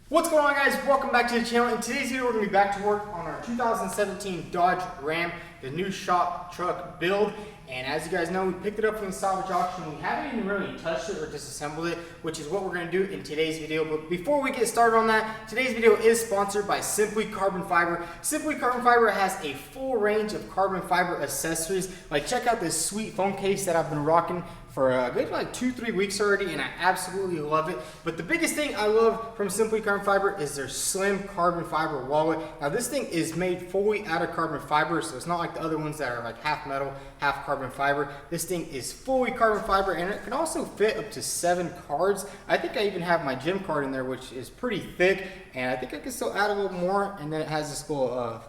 What's going on, guys? Welcome back to the channel. In today's video, we're going to be back to work on our 2017 Dodge Ram, the new shop truck build. And as you guys know, we picked it up from the salvage auction. We haven't even really touched it or disassembled it, which is what we're going to do in today's video. But before we get started on that, today's video is sponsored by Simply Carbon Fiber. Simply Carbon Fiber has a full range of carbon fiber accessories. Like, check out this sweet phone case that I've been rocking for a good 2-3 weeks already, and I absolutely love it. But the biggest thing I love from Simply Carbon Fiber is their slim carbon fiber wallet. Now this thing is made fully out of carbon fiber, so it's not like the other ones that are like half metal, half carbon fiber. This thing is fully carbon fiber, and it can also fit up to 7 cards. I think I even have my gym card in there, which is pretty thick, and I think I can still add a little more. And then it has this little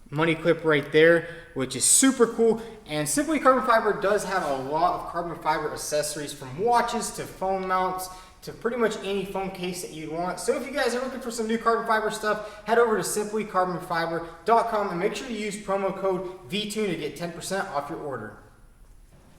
money clip right there, which is super cool. And Simply Carbon Fiber does have a lot of carbon fiber accessories, from watches to phone mounts to pretty much any phone case that you want. So if you guys are looking for some new carbon fiber stuff, head over to simplycarbonfiber.com and make sure you use promo code vTuned to get 10% off your order.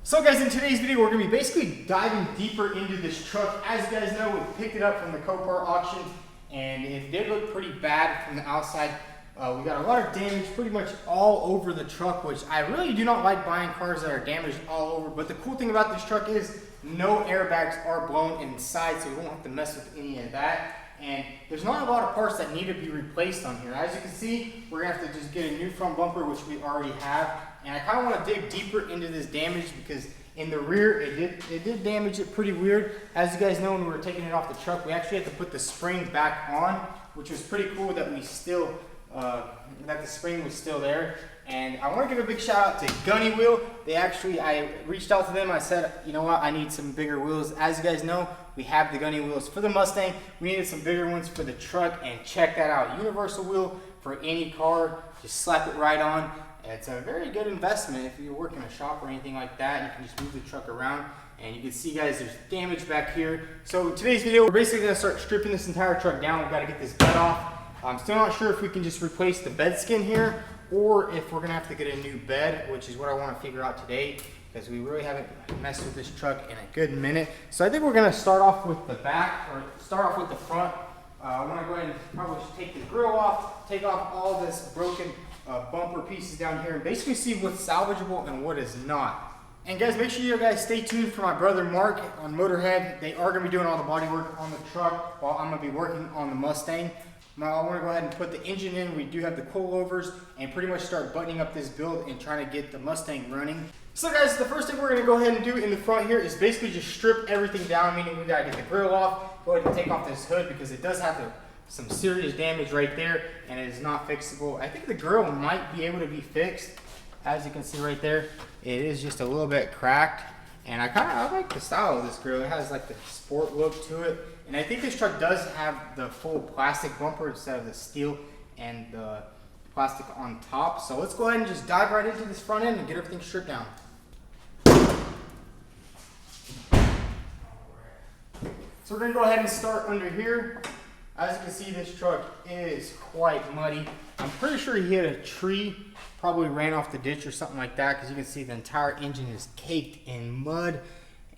So guys, in today's video, we're gonna be basically diving deeper into this truck. As you guys know, we picked it up from the Copart auction, and it did look pretty bad from the outside. We got a lot of damage pretty much all over the truck, which I really do not like buying cars that are damaged all over. But the cool thing about this truck is no airbags are blown inside, so we won't have to mess with any of that. And there's not a lot of parts that need to be replaced on here. As you can see, we're gonna have to just get a new front bumper, which we already have. And I kind of want to dig deeper into this damage because in the rear, it did damage it pretty weird. As you guys know, when we were taking it off the truck, we actually had to put the spring back on, which was pretty cool that we still that the spring was still there. And I want to give a big shout out to Gunny Wheel. I reached out to them. I said, you know what, I need some bigger wheels. As you guys know, we have the Gunny wheels for the Mustang. We needed some bigger ones for the truck, and check that out. Universal wheel for any car. Just slap it right on. It's a very good investment if you're working a shop or anything like that. You can just move the truck around. And you can see, guys, there's damage back here. So today's video, we're basically going to start stripping this entire truck down. We've got to get this bed off. I'm still not sure if we can just replace the bed skin here, or if we're gonna have to get a new bed, which is what I want to figure out today, because we really haven't messed with this truck in a good minute. So I think we're gonna start off with the back, or start off with the front. I want to go ahead and probably just take the grill off, take off all this broken bumper pieces down here, and basically see what's salvageable and what is not. And guys, make sure you guys stay tuned for my brother Mark on Motorhead. They are gonna be doing all the body work on the truck while I'm gonna be working on the Mustang. Now I want to go ahead and put the engine in. We do have the coilovers, and pretty much start buttoning up this build and trying to get the Mustang running. So guys, the first thing we're going to go ahead and do in the front here is basically just strip everything down, meaning we got to get the grill off, go ahead and take off this hood because it does have some serious damage right there, and it is not fixable. I think the grill might be able to be fixed. As you can see right there, it is just a little bit cracked, and I like the style of this grill. It has like the sport look to it. And I think this truck does have the full plastic bumper instead of the steel and the plastic on top. So let's go ahead and just dive right into this front end and get everything stripped down. So we're gonna go ahead and start under here. As you can see, this truck is quite muddy. I'm pretty sure he hit a tree, probably ran off the ditch or something like that, because you can see the entire engine is caked in mud.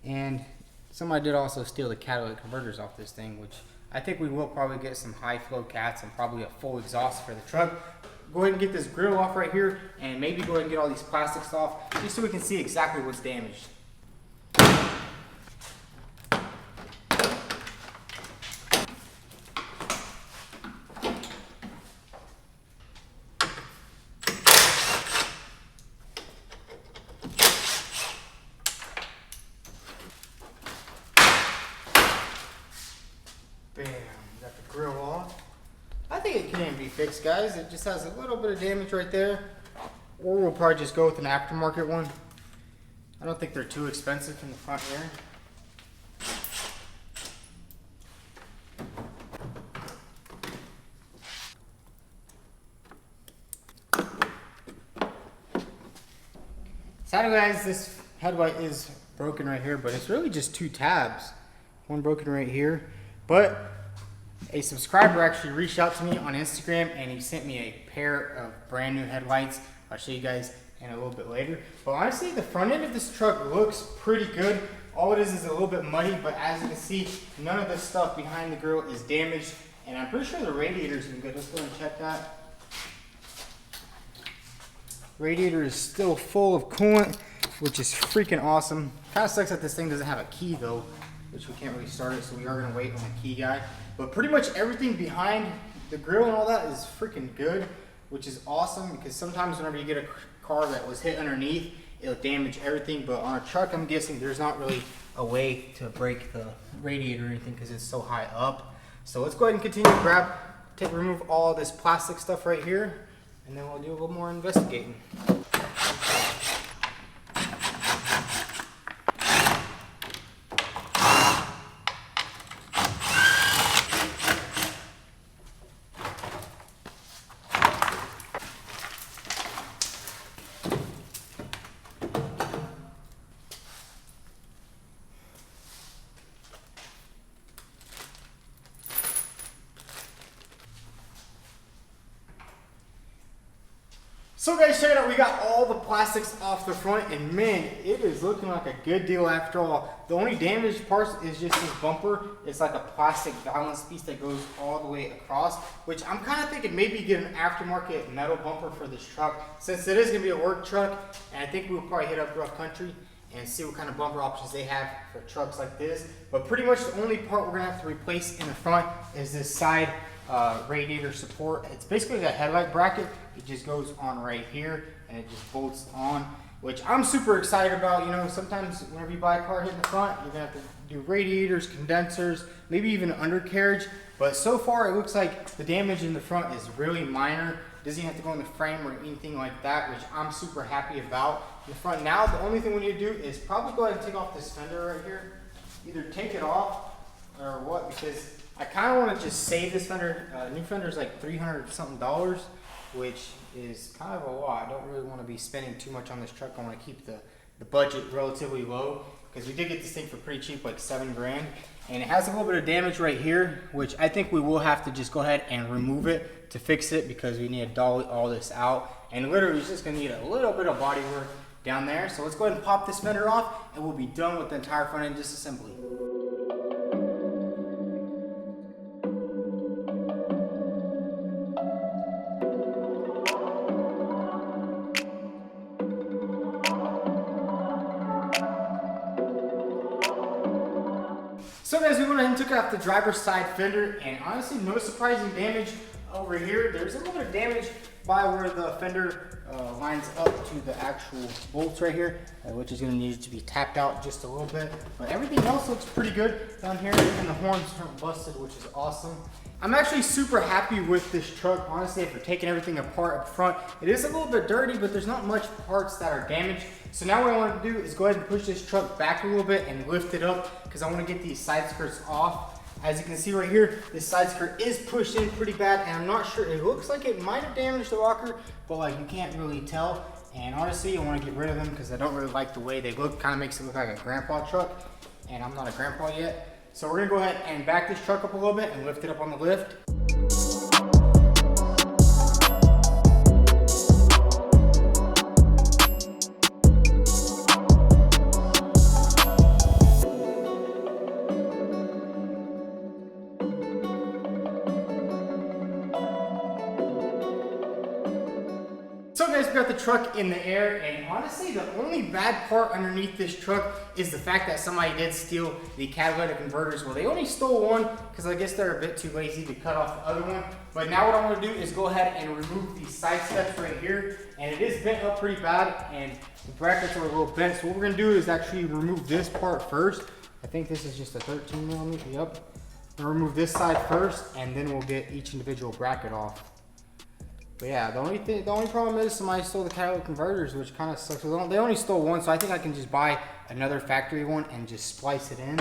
And somebody did also steal the catalytic converters off this thing, which I think we will probably get some high flow cats and probably a full exhaust for the truck. Go ahead and get this grill off right here, and maybe go ahead and get all these plastics off, just so we can see exactly what's damaged. Bam, got the grill off. I think it can be fixed, guys. It just has a little bit of damage right there. Or we'll probably just go with an aftermarket one. I don't think they're too expensive in the front here. Sadly, guys, this headlight is broken right here, but it's really just 2 tabs. One broken right here. But a subscriber actually reached out to me on Instagram, and he sent me a pair of brand new headlights. I'll show you guys in a little bit later. But honestly, the front end of this truck looks pretty good. All it is a little bit muddy, but as you can see, none of the stuff behind the grill is damaged. And I'm pretty sure the radiator's even good. Let's go and check that. Radiator is still full of coolant, which is freaking awesome. Kind of sucks that this thing doesn't have a key though, which we can't really start it, so we are gonna wait on the key guy. But pretty much everything behind the grill and all that is freaking good, which is awesome, because sometimes whenever you get a car that was hit underneath, it'll damage everything. But on a truck, I'm guessing there's not really a way to break the radiator or anything because it's so high up. So let's go ahead and continue to remove all this plastic stuff right here, and then we'll do a little more investigating. So guys, check it out, we got all the plastics off the front, and man, it is looking like a good deal after all. The only damaged parts is just this bumper. It's like a plastic balance piece that goes all the way across, which I'm kind of thinking maybe get an aftermarket metal bumper for this truck, since it is going to be a work truck, and I think we'll probably hit up Rough Country and see what kind of bumper options they have for trucks like this. But pretty much the only part we're going to have to replace in the front is this side radiator support. It's basically that headlight bracket. It just goes on right here and it just bolts on, which I'm super excited about. You know, sometimes whenever you buy a car hitting the front, you're gonna have to do radiators, condensers, maybe even an undercarriage. But so far it looks like the damage in the front is really minor. Doesn't even have to go in the frame or anything like that, which I'm super happy about. In the front now, the only thing we need to do is probably go ahead and take off this fender right here. Either take it off or what, because I kind of want to just save this fender. New fender is like $300 something, which is kind of a lot. I don't really want to be spending too much on this truck. I want to keep the budget relatively low, because we did get this thing for pretty cheap, like $7 grand. And it has a little bit of damage right here, which I think we will have to just go ahead and remove it to fix it, because we need to dolly all this out. And literally it's just going to need a little bit of body work down there. So let's go ahead and pop this fender off and we'll be done with the entire front end disassembly. So guys, we went ahead and took out the driver's side fender, and honestly no surprising damage over here. There's a little bit of damage by where the fender lines up to the actual bolts right here, which is going to need to be tapped out just a little bit. But everything else looks pretty good down here, and the horns aren't busted, which is awesome. I'm actually super happy with this truck, honestly, for taking everything apart up front. It is a little bit dirty, but there's not much parts that are damaged. So now what I want to do is go ahead and push this truck back a little bit and lift it up, because I want to get these side skirts off. As you can see right here, this side skirt is pushed in pretty bad, and I'm not sure, it looks like it might have damaged the rocker, but like you can't really tell. And honestly, I want to get rid of them because I don't really like the way they look. Kind of makes it look like a grandpa truck, and I'm not a grandpa yet. So we're gonna go ahead and back this truck up a little bit and lift it up on the lift. So guys, we got the truck in the air, and honestly the only bad part underneath this truck is the fact that somebody did steal the catalytic converters. Well, they only stole one because I guess they're a bit too lazy to cut off the other one. But now what I want to do is go ahead and remove these side steps right here, and it is bent up pretty bad and the brackets are a little bent. So what we're going to do is actually remove this part first. I think this is just a 13 millimeter, yep. We'll remove this side first, and then we'll get each individual bracket off. But yeah, the only problem is somebody stole the catalytic converters, which kind of sucks. They only stole one, so I think I can just buy another factory one and just splice it in.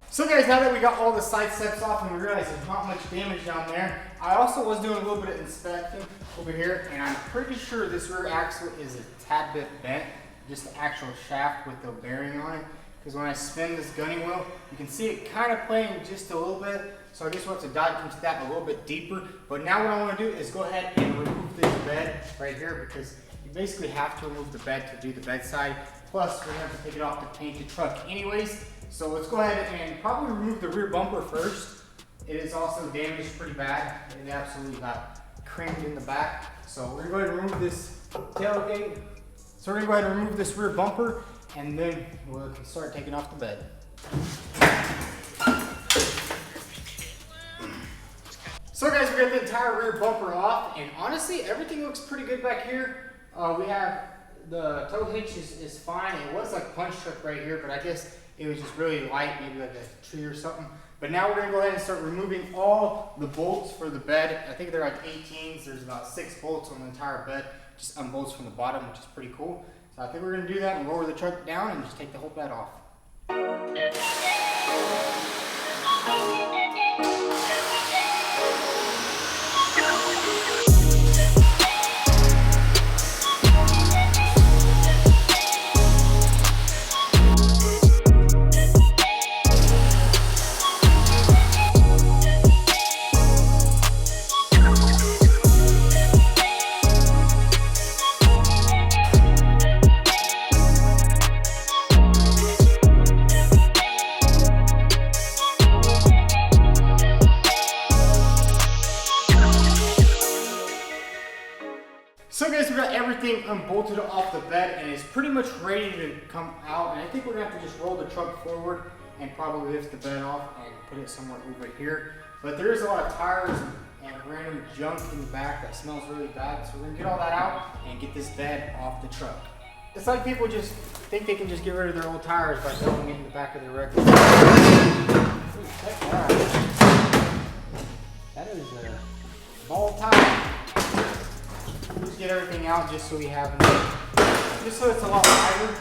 So guys, now that we got all the side steps off and we realized there's not much damage down there, I also was doing a little bit of inspecting over here, and I'm pretty sure this rear axle is a tad bit bent, just the actual shaft with the bearing on it. Because when I spin this gunning wheel, you can see it kind of playing just a little bit. so I guess we'll have to dive into that a little bit deeper. But now what I want to do is go ahead and remove this bed right here, because you basically have to remove the bed to do the bedside. Plus, we're going to have to take it off to paint the truck anyways. So let's go ahead and probably remove the rear bumper first. It is also damaged pretty bad. It absolutely got creamed in the back. So we're going to remove this tailgate. So we're going to go ahead and remove this rear bumper, and then we'll start taking off the bed. So guys, we got the entire rear bumper off, and honestly, everything looks pretty good back here. We have the tow hitch is fine. It was like punch truck right here, but I guess it was just really light, maybe like a tree or something. But now we're gonna go ahead and start removing all the bolts for the bed. I think they're like 18s. There's about 6 bolts on the entire bed, just unbolts from the bottom, which is pretty cool. So I think we're gonna do that and lower the truck down and just take the whole bed off. So guys, we got everything unbolted off the bed and it's pretty much ready to come out. And I think we're gonna have to just roll the truck forward and probably lift the bed off and put it somewhere over here. But there is a lot of tires and random junk in the back that smells really bad. So we're gonna get all that out and get this bed off the truck. It's like people just think they can just get rid of their old tires by throwing it in the back of their wreckage. That is a ball tire. Just get everything out just so we have enough, just so it's a lot lighter.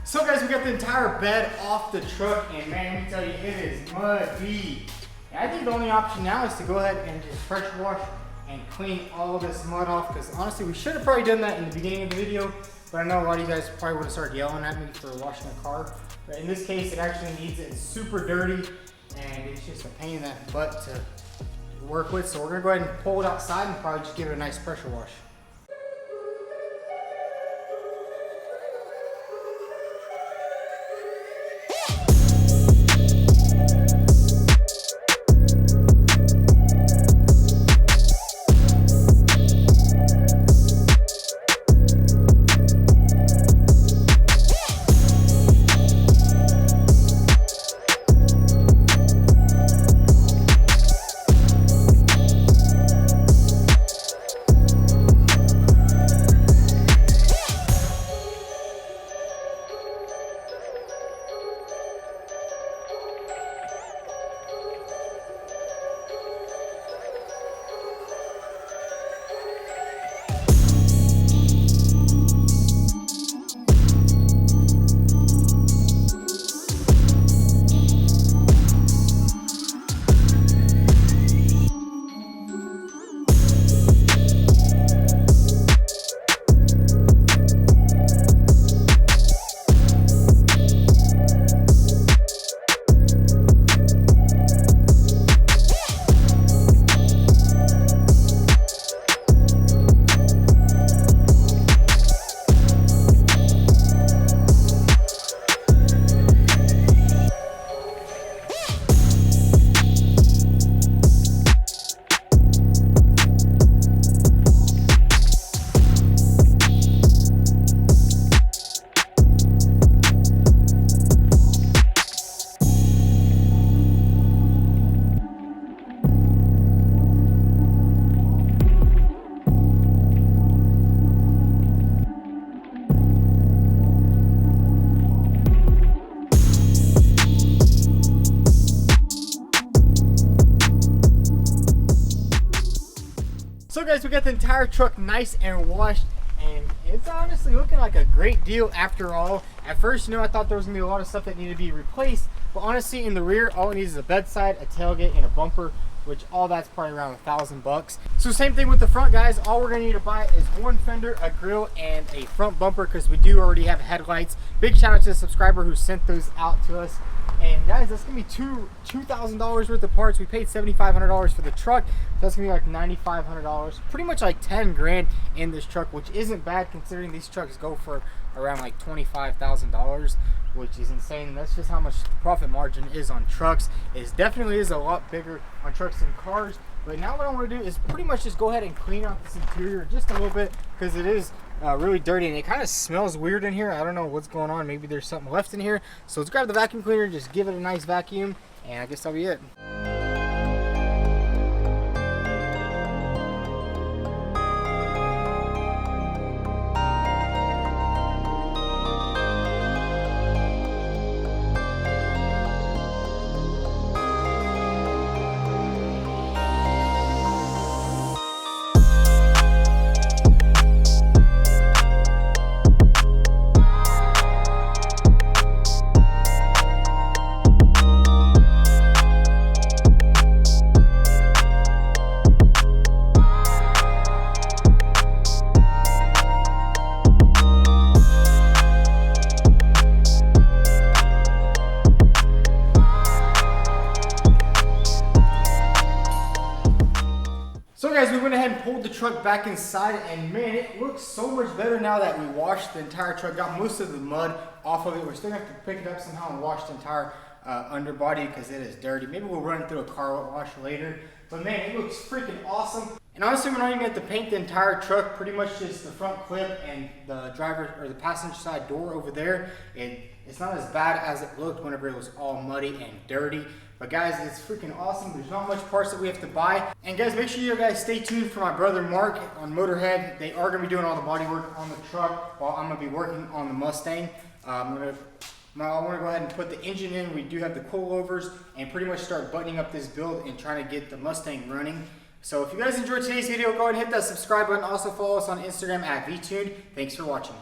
So guys, we got the entire bed off the truck, and man, let me tell you, it is muddy. And I think the only option now is to go ahead and just pressure wash and clean all of this mud off, because honestly, we should have probably done that in the beginning of the video, but I know a lot of you guys probably would have started yelling at me for washing the car. But in this case, it actually needs it. It's super dirty, and it's just a pain in the butt to work with. So we're gonna go ahead and pull it outside and probably just give it a nice pressure wash. So guys, we got the entire truck nice and washed, and it's honestly looking like a great deal after all. At first, I thought there was gonna be a lot of stuff that needed to be replaced, but honestly, in the rear, all it needs is a bedside, a tailgate, and a bumper, which all that's probably around $1,000. So same thing with the front, guys. All we're gonna need to buy is one fender, a grill, and a front bumper, because we do already have headlights. Big shout out to the subscriber who sent those out to us. And guys, that's gonna be $2,000 worth of parts. We paid $7,500 for the truck, so that's gonna be like $9,500, pretty much like 10 grand in this truck, which isn't bad considering these trucks go for around like $25,000, which is insane. That's just how much the profit margin is on trucks. It definitely is a lot bigger on trucks than cars. But now what I want to do is pretty much just go ahead and clean out this interior just a little bit, because it is really dirty and it kind of smells weird in here. I don't know what's going on. Maybe there's something left in here. So let's grab the vacuum cleaner, just give it a nice vacuum, and I guess that'll be it. So guys, we went ahead and pulled the truck back inside, and man, it looks so much better now that we washed the entire truck, got most of the mud off of it. We're still gonna have to pick it up somehow and wash the entire underbody because it is dirty. Maybe we'll run it through a car wash later, but man, it looks freaking awesome. And honestly, we're not even going to paint the entire truck, pretty much just the front clip and the driver or the passenger side door over there. It's not as bad as it looked whenever it was all muddy and dirty. But guys, it's freaking awesome. There's not much parts that we have to buy. And guys, make sure you guys stay tuned for my brother Mark on Motorhead. They are going to be doing all the body work on the truck while I'm going to be working on the Mustang. I want to go ahead and put the engine in. We do have the coilovers, and pretty much start buttoning up this build and trying to get the Mustang running. So if you guys enjoyed today's video, go ahead and hit that subscribe button. Also follow us on Instagram at vTuned. Thanks for watching.